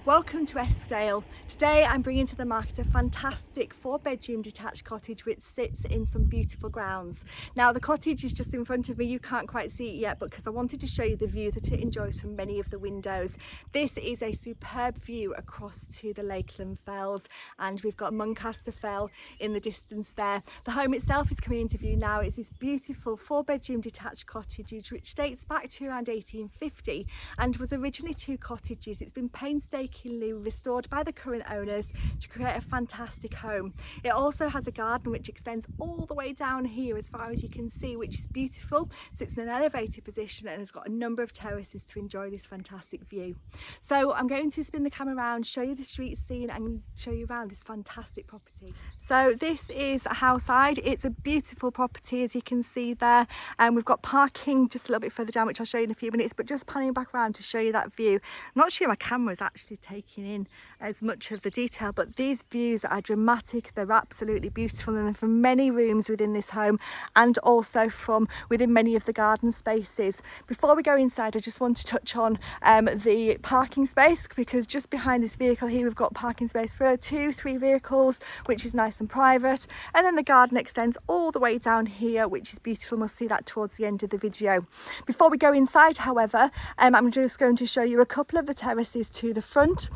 Welcome to Eskdale. Today I'm bringing to the market a fantastic 4-bedroom detached cottage which sits in some beautiful grounds. Now the cottage is just in front of me, you can't quite see it yet because I wanted to show you the view that it enjoys from many of the windows. This is a superb view across to the Lakeland Fells, and we've got Honister Fell in the distance there. The home itself is coming into view now. It's this beautiful 4-bedroom detached cottage which dates back to around 1850 and was originally 2 cottages. It's been painstakingly restored by the current owners to create a fantastic home. It also has a garden which extends all the way down here as far as you can see, which is beautiful. Sits in an elevated position and has got a number of terraces to enjoy this fantastic view. So I'm going to spin the camera around, show you the street scene and show you around this fantastic property. So this is Howside. It's a beautiful property, as you can see there, and we've got parking just a little bit further down, which I'll show you in a few minutes, but just panning back around to show you that view. I'm not sure my camera is actually taking in as much of the detail, but these views are dramatic. They're absolutely beautiful, and they're from many rooms within this home and also from within many of the garden spaces. Before we go inside, I just want to touch on the parking space, because just behind this vehicle here we've got parking space for 2-3 vehicles, which is nice and private, and then the garden extends all the way down here, which is beautiful, and we'll see that towards the end of the video. Before we go inside, however, I'm just going to show you a couple of the terraces to the front,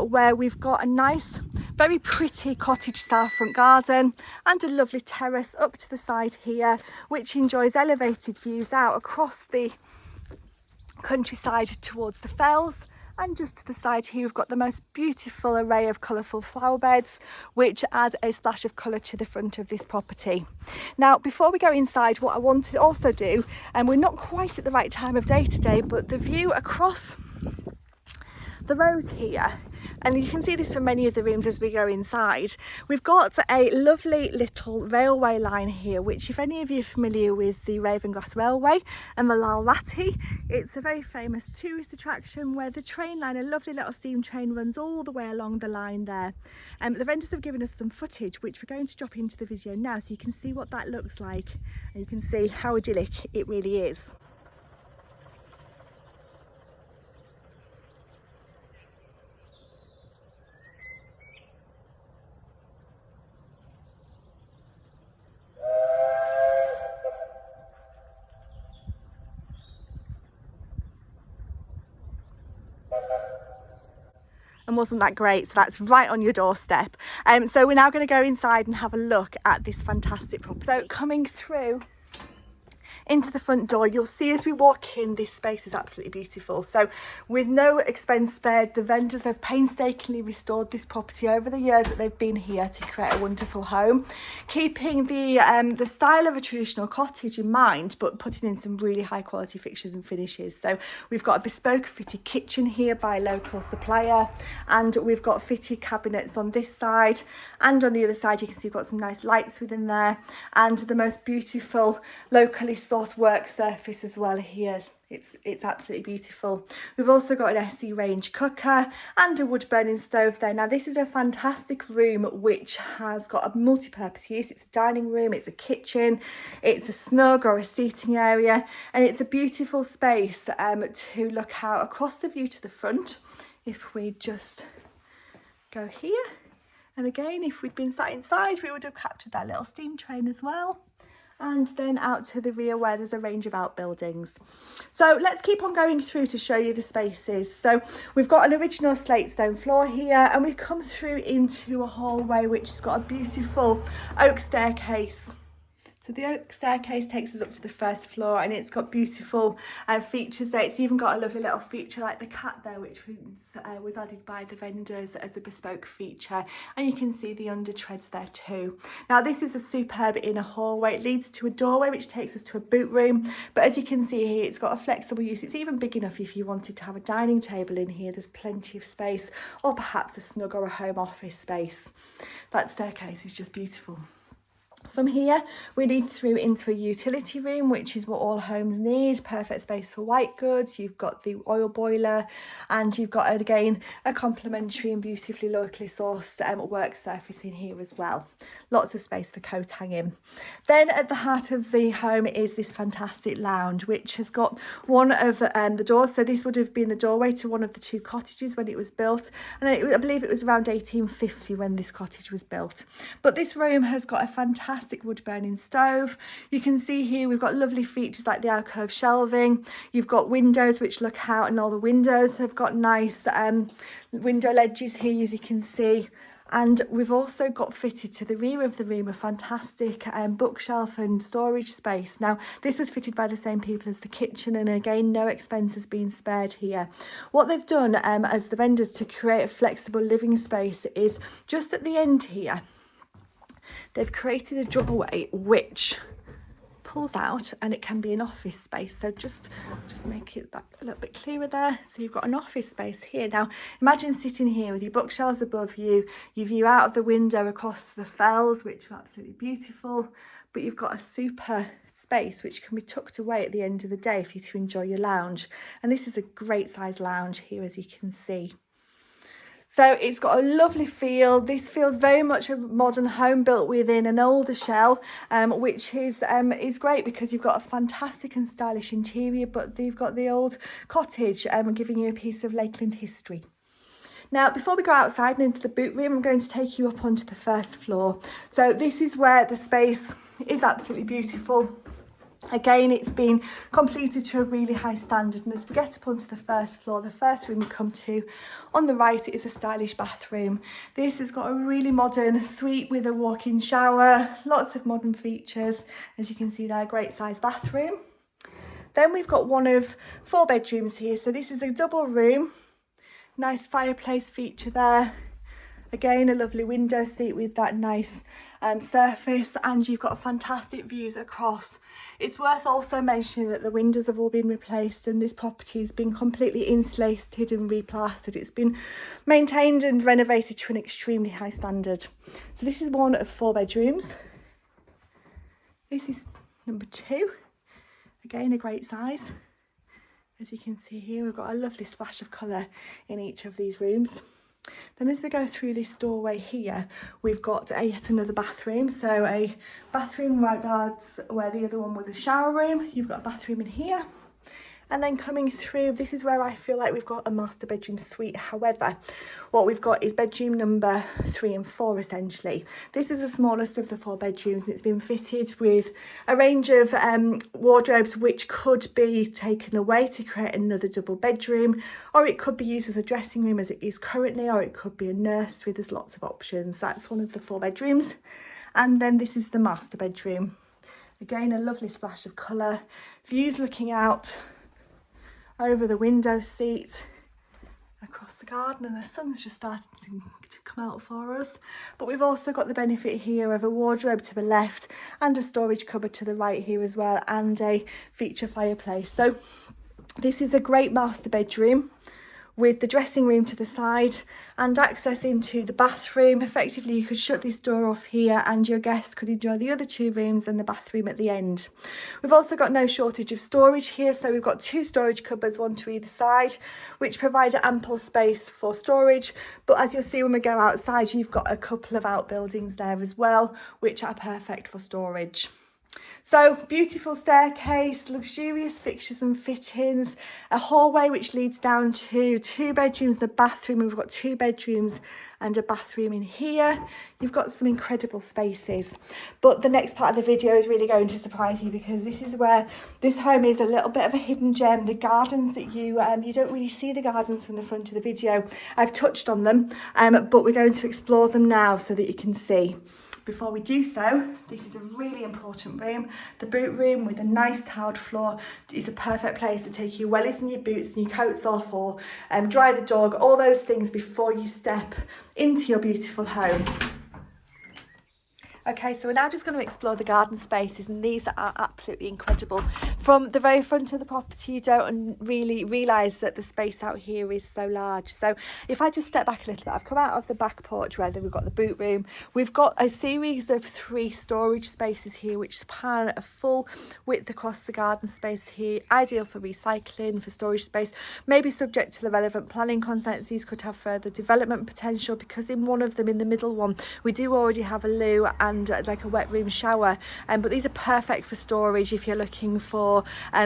where we've got a nice, very pretty cottage style front garden and a lovely terrace up to the side here, which enjoys elevated views out across the countryside towards the fells. And just to the side here we've got the most beautiful array of colourful flower beds which add a splash of colour to the front of this property. Now before we go inside, what I want to also do, and we're not quite at the right time of day today, but the view across the road here, and you can see this from many of the rooms as we go inside, we've got a lovely little railway line here, which if any of you are familiar with the Ravenglass Railway and the Lalwati, it's a very famous tourist attraction where the train line, a lovely little steam train, runs all the way along the line there. The vendors have given us some footage which we're going to drop into the video now so you can see what that looks like, and you can see how idyllic it really is. And wasn't that great? So that's right on your doorstep. So we're now going to go inside and have a look at this fantastic property. So coming through into the front door, you'll see as we walk in, this space is absolutely beautiful. So with no expense spared, the vendors have painstakingly restored this property over the years that they've been here to create a wonderful home, keeping the style of a traditional cottage in mind, but putting in some really high quality fixtures and finishes. So we've got a bespoke fitted kitchen here by a local supplier, and we've got fitted cabinets on this side, and on the other side you can see we've got some nice lights within there, and the most beautiful locally sourced work surface as well here. It's absolutely beautiful. We've also got an SE range cooker and a wood burning stove there. Now this is a fantastic room which has got a multi-purpose use. It's a dining room, it's a kitchen, it's a snug or a seating area, and it's a beautiful space to look out across the view to the front. If we just go here, and again if we'd been sat inside we would have captured that little steam train as well. And then out to the rear where there's a range of outbuildings. So let's keep on going through to show you the spaces. So we've got an original slate stone floor here, and we've come through into a hallway which has got a beautiful oak staircase. So the oak staircase takes us up to the first floor, and it's got beautiful features there. It's even got a lovely little feature like the cat there, which was added by the vendors as a bespoke feature. And you can see the undertreads there too. Now this is a superb inner hallway. It leads to a doorway which takes us to a boot room. But as you can see here, it's got a flexible use. It's even big enough if you wanted to have a dining table in here. There's plenty of space, or perhaps a snug or a home office space. That staircase is just beautiful. From here, we lead through into a utility room, which is what all homes need. Perfect space for white goods. You've got the oil boiler, and you've got, again, a complementary and beautifully locally sourced work surface in here as well. Lots of space for coat hanging. Then at the heart of the home is this fantastic lounge, which has got one of the doors. So this would have been the doorway to one of the two cottages when it was built. And I believe it was around 1850 when this cottage was built. But this room has got a fantastic wood burning stove. You can see here we've got lovely features like the alcove shelving. You've got windows which look out, and all the windows have got nice window ledges here, as you can see. And we've also got fitted to the rear of the room a fantastic bookshelf and storage space. Now, this was fitted by the same people as the kitchen, and again, no expense has been spared here. What they've done as the vendors to create a flexible living space is just at the end here, they've created a doorway which pulls out, and it can be an office space. So just make it that a little bit clearer there. So you've got an office space here. Now imagine sitting here with your bookshelves above you, you view out of the window across the fells, which are absolutely beautiful, but you've got a super space which can be tucked away at the end of the day for you to enjoy your lounge. And this is a great size lounge here, as you can see. So it's got a lovely feel. This feels very much a modern home built within an older shell, which is great because you've got a fantastic and stylish interior, but you've got the old cottage giving you a piece of Lakeland history. Now, before we go outside and into the boot room, I'm going to take you up onto the first floor. So this is where the space is absolutely beautiful. Again, it's been completed to a really high standard, and as we get up onto the first floor, the first room we come to on the right is a stylish bathroom. This has got a really modern suite with a walk-in shower, lots of modern features. As you can see there, great size bathroom. Then we've got one of 4 bedrooms here. So this is a double room, nice fireplace feature there. Again, a lovely window seat with that nice surface, and you've got fantastic views across. It's worth also mentioning that the windows have all been replaced, and this property has been completely insulated and replastered. It's been maintained and renovated to an extremely high standard. So this is one of 4 bedrooms. This is number 2. Again, a great size. As you can see here, we've got a lovely splash of colour in each of these rooms. Then as we go through this doorway here, we've got yet another bathroom. So a bathroom right guards where the other one was a shower room. You've got a bathroom in here. And then coming through, this is where I feel like we've got a master bedroom suite. However, what we've got is bedroom number 3 and 4 essentially. This is the smallest of the 4 bedrooms, and it's been fitted with a range of wardrobes which could be taken away to create another double bedroom, or it could be used as a dressing room as it is currently, or it could be a nursery. There's lots of options. That's one of the 4 bedrooms. And then this is the master bedroom. Again, a lovely splash of colour. Views looking out over the window seat across the garden, and the sun's just starting to come out for us. But we've also got the benefit here of a wardrobe to the left and a storage cupboard to the right here as well, and a feature fireplace. So this is a great master bedroom with the dressing room to the side and access into the bathroom. Effectively, you could shut this door off here and your guests could enjoy the other 2 rooms and the bathroom at the end. We've also got no shortage of storage here, so we've got 2 storage cupboards, one to either side, which provide ample space for storage. But as you'll see when we go outside, you've got a couple of outbuildings there as well, which are perfect for storage. So beautiful staircase, luxurious fixtures and fittings, a hallway which leads down to 2 bedrooms, the bathroom. We've got 2 bedrooms and a bathroom in here. You've got some incredible spaces. But the next part of the video is really going to surprise you, because this is where this home is a little bit of a hidden gem. The gardens that you don't really see the gardens from the front of the video. I've touched on them, but we're going to explore them now so that you can see. Before we do so, this is a really important room. The boot room with a nice tiled floor is a perfect place to take your wellies and your boots and your coats off, or dry the dog, all those things before you step into your beautiful home. Okay, so we're now just going to explore the garden spaces, and these are absolutely incredible. from the very front of the property, you don't really realise that the space out here is so large. So if I just step back a little bit, I've come out of the back porch where we've got the boot room. We've got a series of 3 storage spaces here which span a full width across the garden space here, ideal for recycling, for storage space, maybe subject to the relevant planning consents. These could have further development potential, because in one of them, in the middle one, we do already have a loo and like a wet room shower, but these are perfect for storage if you're looking for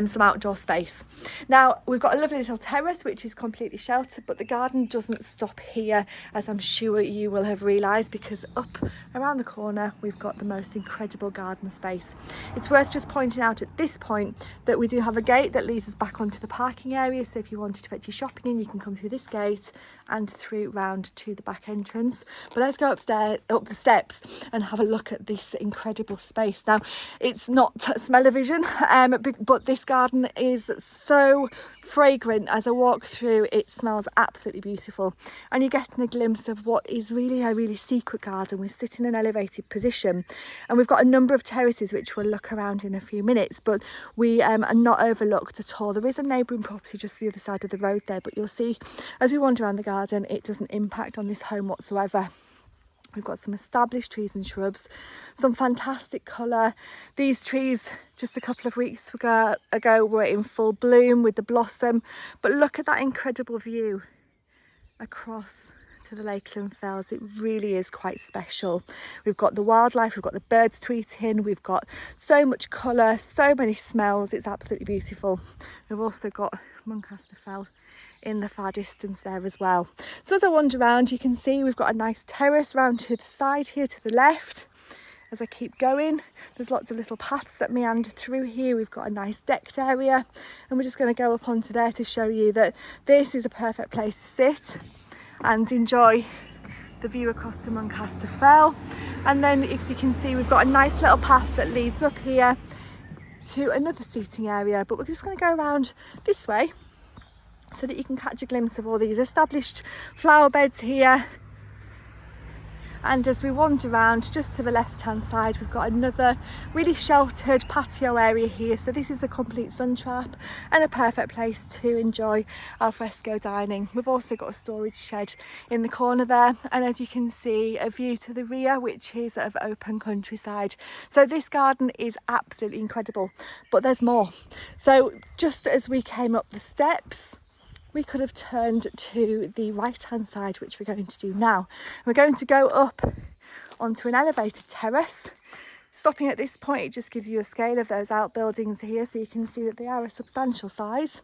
some outdoor space. Now we've got a lovely little terrace which is completely sheltered, but the garden doesn't stop here, as I'm sure you will have realised, because up around the corner we've got the most incredible garden space. It's worth just pointing out at this point that we do have a gate that leads us back onto the parking area, so if you wanted to fetch your shopping in, you can come through this gate and through round to the back entrance. But let's go upstairs, up the steps, and have a look at this incredible space. Now it's not smell-o-vision, but this garden is so fragrant. As I walk through, it smells absolutely beautiful, and you're getting a glimpse of what is really a really secret garden. We sit in an elevated position, and we've got a number of terraces which we'll look around in a few minutes, but we are not overlooked at all. There is a neighbouring property just the other side of the road there, but you'll see as we wander around the garden, it doesn't impact on this home whatsoever. We've got some established trees and shrubs, some fantastic colour. These trees just a couple of weeks ago were in full bloom with the blossom, but look at that incredible view across to the Lakeland Fells. It really is quite special. We've got the wildlife, we've got the birds tweeting, we've got so much colour, so many smells. It's absolutely beautiful. We've also got Honister Fell in the far distance there as well. So as I wander around, you can see we've got a nice terrace round to the side here to the left. As I keep going, there's lots of little paths that meander through here. We've got a nice decked area, and we're just going to go up onto there to show you that this is a perfect place to sit and enjoy the view across to Honister Fell. And then, as you can see, we've got a nice little path that leads up here to another seating area, but we're just going to go around this way so that you can catch a glimpse of all these established flower beds here. And as we wander around, just to the left hand side, we've got another really sheltered patio area here. So this is a complete sun trap and a perfect place to enjoy al fresco dining. We've also got a storage shed in the corner there, and as you can see, a view to the rear which is of open countryside. So this garden is absolutely incredible, but there's more. So just as we came up the steps, we could have turned to the right hand side, which we're going to do now. We're going to go up onto an elevated terrace. Stopping at this point, it just gives you a scale of those outbuildings here, so you can see that they are a substantial size.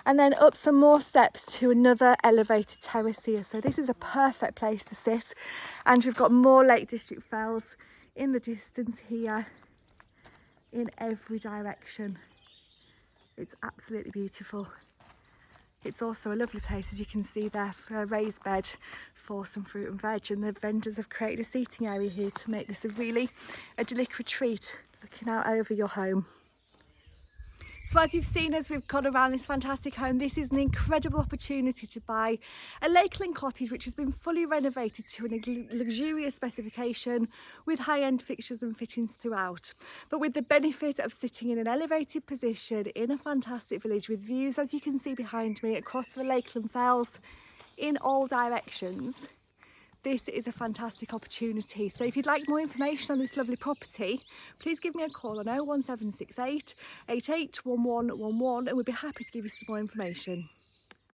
And then up some more steps to another elevated terrace here. So this is a perfect place to sit, and we've got more Lake District Fells in the distance here in every direction. It's absolutely beautiful. It's also a lovely place, as you can see there, for a raised bed for some fruit and veg, and the vendors have created a seating area here to make this a really idyllic retreat looking out over your home. So as you've seen as we've gone around this fantastic home, this is an incredible opportunity to buy a Lakeland cottage which has been fully renovated to a luxurious specification with high-end fixtures and fittings throughout, but with the benefit of sitting in an elevated position in a fantastic village with views, as you can see behind me, across the Lakeland Fells in all directions. This is a fantastic opportunity. So if you'd like more information on this lovely property, please give me a call on 01768 881111 and we'll be happy to give you some more information.